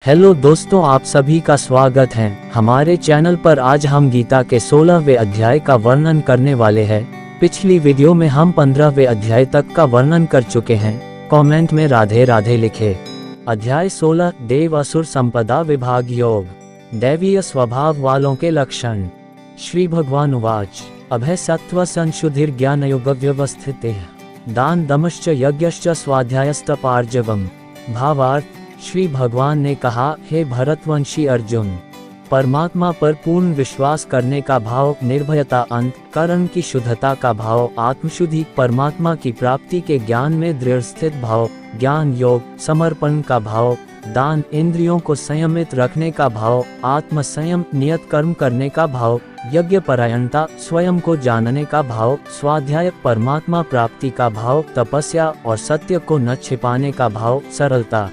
Hello दोस्तों, आप सभी का स्वागत है हमारे चैनल पर। आज हम गीता के 16वें अध्याय का वर्णन करने वाले हैं। पिछली वीडियो में हम 15वें अध्याय तक का वर्णन कर चुके हैं। कमेंट में राधे राधे लिखे। अध्याय 16 देव असुर संपदा विभाग योग, दैवीय स्वभाव वालों के लक्षण। श्री भगवान उवाच अभय सत्व संशुधिर ज्ञान योग व्यवस्थित दान दमश्च यज्ञश्च स्वाध्यायस्त पार्जवम। भावार्थ, श्री भगवान ने कहा, हे भरतवंशी अर्जुन, परमात्मा पर पूर्ण विश्वास करने का भाव, निर्भयता, अंतःकरण की शुद्धता का भाव, आत्मशुद्धि, परमात्मा की प्राप्ति के ज्ञान में दृढ़ स्थित भाव, ज्ञान योग, समर्पण का भाव, दान, इंद्रियों को संयमित रखने का भाव, आत्म संयम, नियत कर्म करने का भाव, यज्ञ परायणता, स्वयं को जानने का भाव, स्वाध्याय, परमात्मा प्राप्ति का भाव, तपस्या और सत्य को न छिपाने का भाव, सरलता,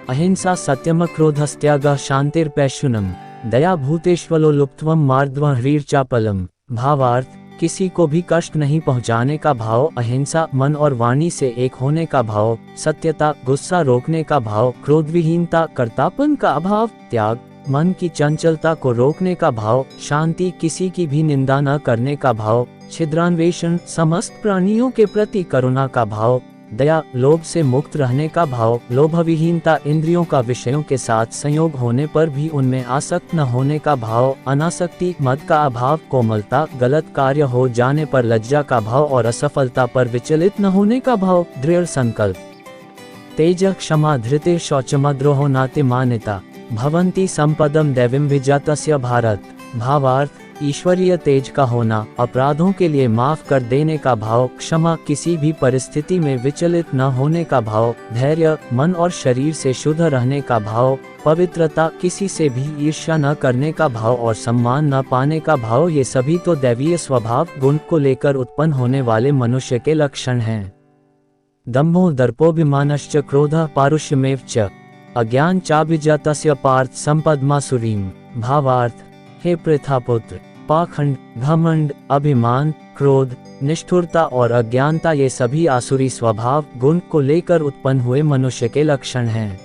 अहिंसा, सत्यम, क्रोधस्त्याग, शांतिर्पैशुनम, दया, भूतेष्वलो लुप्त्वम, मार्दवं ह्रीर्चापलम। भावार्थ, किसी को भी कष्ट नहीं पहुंचाने का भाव, अहिंसा, मन और वाणी से एक होने का भाव, सत्यता, गुस्सा रोकने का भाव, क्रोधविहीनता, कर्तापन का अभाव, त्याग, मन की चंचलता को रोकने का भाव, शांति, किसी की भी निंदा न करने का भाव, छिद्रान्वेषण, समस्त प्राणियों के प्रति करुणा का भाव, दया, लोभ से मुक्त रहने का भाव, लोभविहीनता, इंद्रियों का विषयों के साथ संयोग होने पर भी उनमें आसक्त न होने का भाव, अनासक्ति, मद का अभाव, कोमलता, गलत कार्य हो जाने पर लज्जा का भाव और असफलता पर विचलित न होने का भाव, दृढ़ संकल्प, तेज, क्षमा, धृति, शौचमद्रोहो नातिमानिता, भवन्ति संपदम दैवीं विजातस्य भारत। भावार्थ, ईश्वरीय तेज का होना, अपराधों के लिए माफ कर देने का भाव, क्षमा, किसी भी परिस्थिति में विचलित न होने का भाव, धैर्य, मन और शरीर से शुद्ध रहने का भाव, पवित्रता, किसी से भी ईर्ष्या न करने का भाव और सम्मान न पाने का भाव, ये सभी तो दैवीय स्वभाव गुण को लेकर उत्पन्न होने वाले मनुष्य के लक्षण हैं। दम्भो दर्पोभिमानश्च क्रोधः पारुष्यमेव च अज्ञान चाभिजातस्य पार्थ संपदमासुरीम। भावार्थ, हे पृथापुत्र, पाखंड, घमंड, अभिमान, क्रोध, निष्ठुरता और अज्ञानता, ये सभी आसुरी स्वभाव गुण को लेकर उत्पन्न हुए मनुष्य के लक्षण हैं।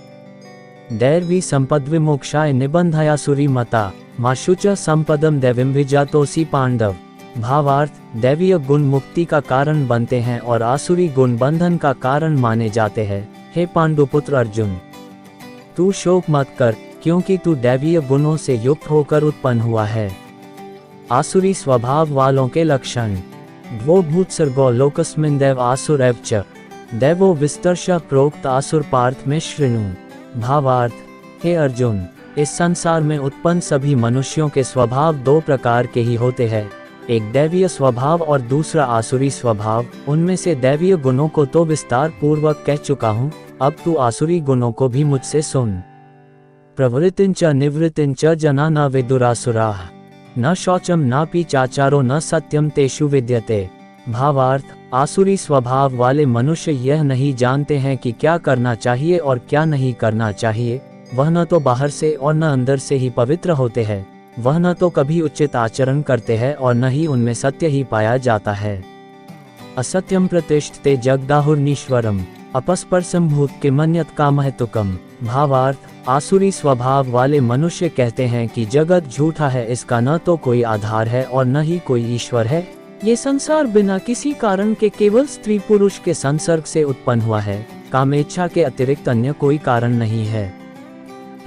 दैवी संपद विमोक्षाय निबंधायासुरी मता माशुच संपदम दैवीं विजातोसी पांडव। भावार्थ, दैवीय गुण मुक्ति का कारण बनते हैं और आसुरी गुण बंधन का कारण माने जाते हैं। हे पांडुपुत्र अर्जुन, तू शोक मत कर, क्योंकि तू दैवीय गुणों से युक्त होकर उत्पन्न हुआ है। आसुरी स्वभाव वालों के लक्षण। द्वो भूत्सर्गो लोकस्मिन् दैव आसुर एव च दैवो विस्तर्श प्रोक्त आसुर पार्थ में शृणु। भावार्थ, हे अर्जुन, इस संसार में उत्पन्न सभी मनुष्यों के स्वभाव दो प्रकार के ही होते हैं, एक दैवीय स्वभाव और दूसरा आसुरी स्वभाव। उनमें से दैवीय गुणों को तो विस्तार पूर्वक कह चुका हूँ, अब तू आसुरी गुणों को भी मुझसे सुन। प्रवृत्तिंच निवृत्तिंच जना न विदुरासुराः न शौचम नापि चाचारो न सत्यम तेषु विद्यते। भावार्थ, आसुरी स्वभाव वाले मनुष्य यह नहीं जानते हैं कि क्या करना चाहिए और क्या नहीं करना चाहिए। वह न तो बाहर से और न अंदर से ही पवित्र होते हैं। वह न तो कभी उचित आचरण करते हैं और न ही उनमें सत्य ही पाया जाता है। असत्यम प्रतिष्ठते जगदाहुर्नीश्वरम अपस्पर्शम भूत किमन्यत कामहेतुकम। भावार्थ, आसुरी स्वभाव वाले मनुष्य कहते हैं कि जगत झूठा है, इसका न तो कोई आधार है और न ही कोई ईश्वर है। ये संसार बिना किसी कारण के केवल स्त्री पुरुष के संसर्ग से उत्पन्न हुआ है। कामेच्छा के अतिरिक्त अन्य कोई कारण नहीं है।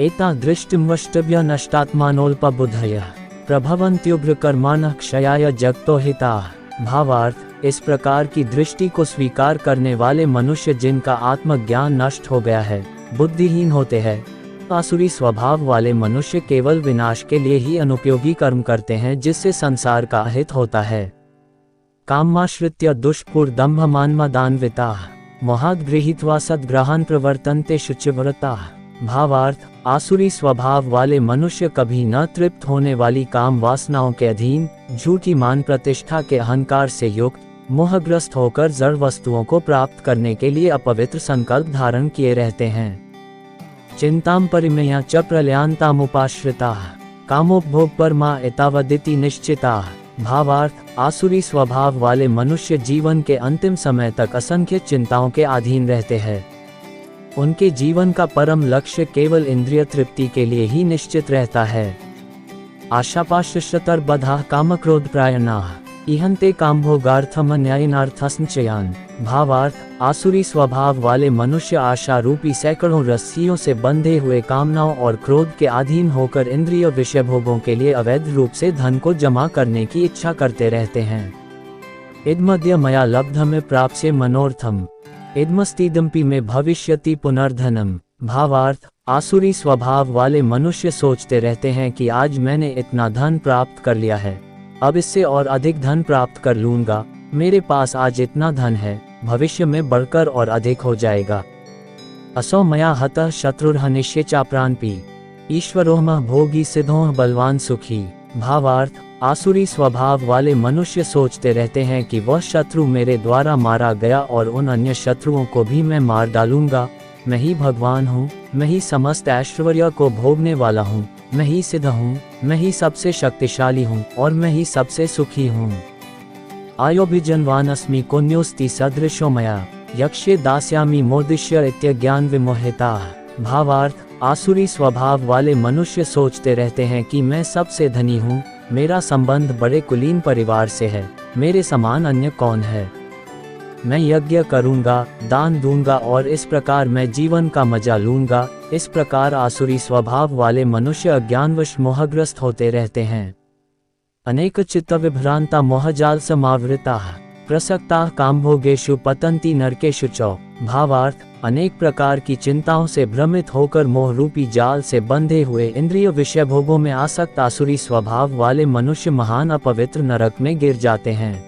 एता दृष्टिमवष्टभ्य नष्टात्मानोल्पबुद्धयः प्रभवन्त्युग्र कर्माणः क्षयाय जगतो हिताः। भावार्थ, इस प्रकार की दृष्टि को स्वीकार करने वाले मनुष्य जिनका आत्मज्ञान नष्ट हो गया है, बुद्धिहीन होते हैं। आसुरी स्वभाव वाले मनुष्य केवल विनाश के लिए ही अनुपयोगी कर्म करते हैं, जिससे संसार का अहित होता है। कामाश्रित्य दुष्पुरदम्भमान्मदान्विताः मोहाद् गृहीत्वा सद्ग्रहान् प्रवर्तन्ते शुचिव्रताः। भावार्थ, आसुरी स्वभाव वाले मनुष्य कभी न तृप्त होने वाली काम वासनाओं के अधीन, झूठी मान प्रतिष्ठा के अहंकार से युक्त, मोहग्रस्त होकर जड़ वस्तुओं को प्राप्त करने के लिए अपवित्र संकल्प धारण किए रहते हैं। चिंतां परिमेया च प्रलयांतामुपाश्रिताः कामोपभोग परमा एतावदिति निश्चिताः। भावार्थ, आसुरी स्वभाव वाले मनुष्य जीवन के अंतिम समय तक असंख्य चिंताओं के अधीन रहते हैं। उनके जीवन का परम लक्ष्य केवल इंद्रिय तृप्ति के लिए ही निश्चित रहता है। आशापाशतर बधा कामक्रोध प्रायणाः इहंते कामभोगार्थम न्यायनार्थसंचयान। भावार्थ, आसुरी स्वभाव वाले मनुष्य आशा रूपी सैकड़ों रस्सियों से बंधे हुए कामनाओं और क्रोध के अधीन होकर इंद्रिय विषय भोगों के लिए अवैध रूप से धन को जमा करने की इच्छा करते रहते हैं। इदमद्य मया लब्धम प्राप्स्ये मनोर्थम इदमस्तीदम्पि में भविष्यति पुनर्धनम। भावार्थ, आसुरी स्वभाव वाले मनुष्य सोचते रहते हैं कि आज मैंने इतना धन प्राप्त कर लिया है, अब इससे और अधिक धन प्राप्त कर लूंगा, मेरे पास आज इतना धन है, भविष्य में बढ़कर और अधिक हो जाएगा। असौ मया हतः शत्रुर्हनिष्ये चाप्रानपि ईश्वरोह भोगी सिद्धोह बलवान सुखी। भावार्थ, आसुरी स्वभाव वाले मनुष्य सोचते रहते हैं कि वह शत्रु मेरे द्वारा मारा गया और उन अन्य शत्रुओं को भी मैं मार डालूंगा, मैं ही भगवान हूँ, मैं ही समस्त ऐश्वर्य को भोगने वाला हूँ, मैं ही सिद्ध हूँ, मैं ही सबसे शक्तिशाली हूँ और मैं ही सबसे सुखी हूँ। आयोभिजनवानस्मि कुन्योस्ति सदृशो मया यक्षे दास्यामि मोदिष्य इत्यज्ञान विमोहिताः। भावार्थ, आसुरी स्वभाव वाले मनुष्य सोचते रहते हैं कि मैं सबसे धनी हूँ, मेरा संबंध बड़े कुलीन परिवार से है, मेरे समान अन्य कौन है, मैं यज्ञ करूंगा, दान दूंगा और इस प्रकार मैं जीवन का मजा लूंगा। इस प्रकार आसुरी स्वभाव वाले मनुष्य अज्ञानवश मोहग्रस्त होते रहते हैं। अनेक चित्त विभ्रांता मोहजाल समावृताः प्रसक्ताः कामभोगेषु पतन्ति नरकेषु च। भावार्थ, अनेक प्रकार की चिंताओं से भ्रमित होकर मोह रूपी जाल से बंधे हुए इंद्रिय विषय भोगों में आसक्त आसुरी स्वभाव वाले मनुष्य महान अपवित्र नरक में गिर जाते हैं।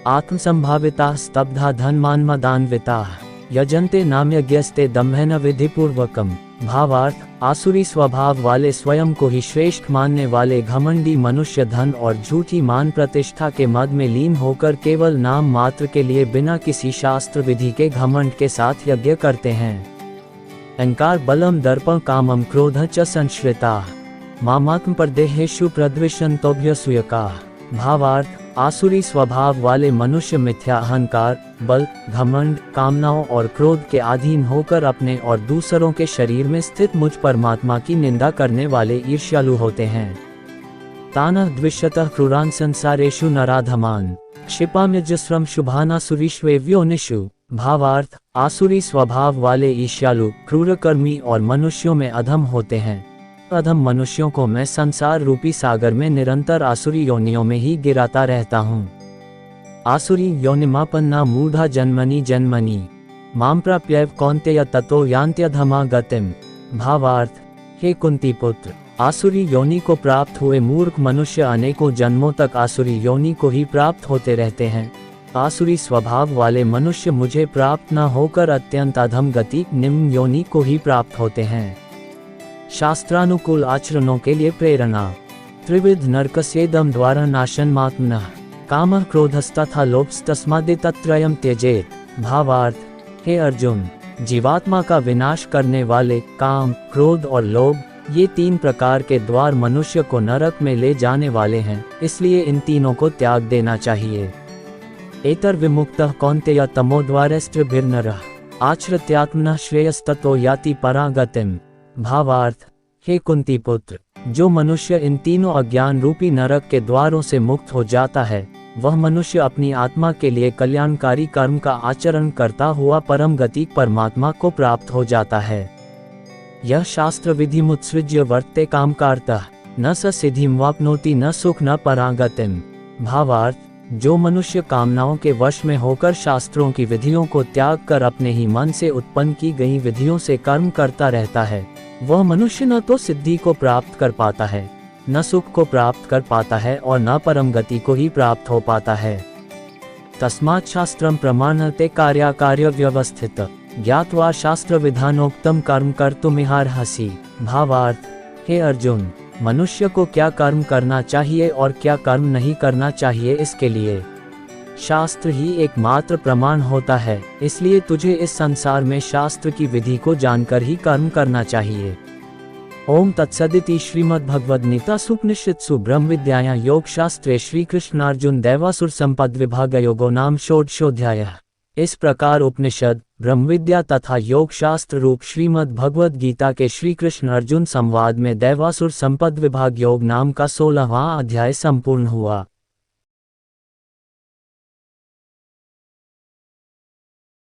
आत्मसंभाविता स्तब्धा धनमान्मदान्विता यजन्ते नाम्यज्ञस्ते दम्भेन विधिपूर्वकम। भावार्थ, आसुरी स्वभाव वाले स्वयं को ही श्रेष्ठ मानने वाले घमंडी मनुष्य धन और झूठी मान प्रतिष्ठा के मद में लीन होकर केवल नाम मात्र के लिए बिना किसी शास्त्र विधि के घमंड के साथ यज्ञ करते हैं। अहंकार बलम दर्पं कामम क्रोध च संश्रिता मामात्म परदेहेषु प्रद्विषन्तोभ्यसूयकाः। भावार्थ, आसुरी स्वभाव वाले मनुष्य मिथ्या अहंकार, बल, घमंड, कामनाओं और क्रोध के अधीन होकर अपने और दूसरों के शरीर में स्थित मुझ परमात्मा की निंदा करने वाले ईर्ष्यालु होते हैं। तानः द्विषतः क्रूरान् संसारेषु नराधमान् क्षिपाम्यजस्रं शुभानासुरीष्वेव्योनिषु। भावार्थ, आसुरी स्वभाव वाले ईर्ष्यालु, क्रूरकर्मी और मनुष्यों में अधम होते हैं। अधम मनुष्यों को मैं संसार रूपी सागर में निरंतर आसुरी योनियों में ही गिराता रहता हूँ। आसुरी योनिमापन्ना मूढ़ा जन्मनि जन्मनि माम प्राप्यैव कौन्तेय ततो यान्त्यधमा गतिम। भावार्थ, हे कुंती पुत्र, आसुरी योनि को प्राप्त हुए मूर्ख मनुष्य अनेकों जन्मों तक आसुरी योनि को ही प्राप्त होते रहते हैं। आसुरी स्वभाव वाले मनुष्य मुझे प्राप्त न होकर अत्यंत अधम गति निम्न योनि को ही प्राप्त होते हैं। शास्त्रानुकूल आचरणों के लिए प्रेरणा। त्रिविध नरकस्येदं द्वारा नाशनमात्मनः कामः क्रोधस्तथा लोभस्तस्मादेतत्त्रयं त्यजेत। भावार्थ, हे अर्जुन, जीवात्मा का विनाश करने वाले काम, क्रोध और लोभ, ये तीन प्रकार के द्वार मनुष्य को नरक में ले जाने वाले हैं, इसलिए इन तीनों को त्याग देना चाहिए। एतर विमुक्तः कौन्तेय तमोद्वारैस्त्रिभिर्नरः आचरत्यात्मनः श्रेयस्ततो याति परागतिम्। भावार्थ, हे कुंती पुत्र, जो मनुष्य इन तीनों अज्ञान रूपी नरक के द्वारों से मुक्त हो जाता है, वह मनुष्य अपनी आत्मा के लिए कल्याणकारी कर्म का आचरण करता हुआ परम गति परमात्मा को प्राप्त हो जाता है। यह शास्त्र विधि मुत्सृज्य वर्तते कामकार्तः न स सिद्धिं वाप्नोति न सुख न परागतिम्। भावार्थ, जो मनुष्य कामनाओं के वश में होकर शास्त्रों की विधियों को त्याग कर अपने ही मन से उत्पन्न की गई विधियों से कर्म करता रहता है, वह मनुष्य न तो सिद्धि को प्राप्त कर पाता है, न सुख को प्राप्त कर पाता है और न परम गति को ही प्राप्त हो पाता है। तस्मात् शास्त्रं प्रमाणते कार्याकार्य व्यवस्थित ज्ञात्वा शास्त्र विधानोक्तम कर्म कर्तुमिहार्हसि। भावार्थ, हे अर्जुन, मनुष्य को क्या कर्म करना चाहिए और क्या कर्म नहीं करना चाहिए, इसके लिए शास्त्र ही एकमात्र प्रमाण होता है, इसलिए तुझे इस संसार में शास्त्र की विधि को जानकर ही कर्म करना चाहिए। ओम तत्सदिति श्रीमद्भगवद्गीतासूपनिषत्सु ब्रह्मविद्यायां योगशास्त्रे श्रीकृष्णार्जुन दैवासुर संपद विभागयोगो नाम षोडशोऽध्यायः। इस प्रकार उपनिषद, ब्रह्मविद्या तथा योग शास्त्र रूप श्रीमद् भगवद गीता के श्री कृष्ण अर्जुन संवाद में दैवासुर संपद विभाग योग नाम का 16वां अध्याय संपूर्ण हुआ।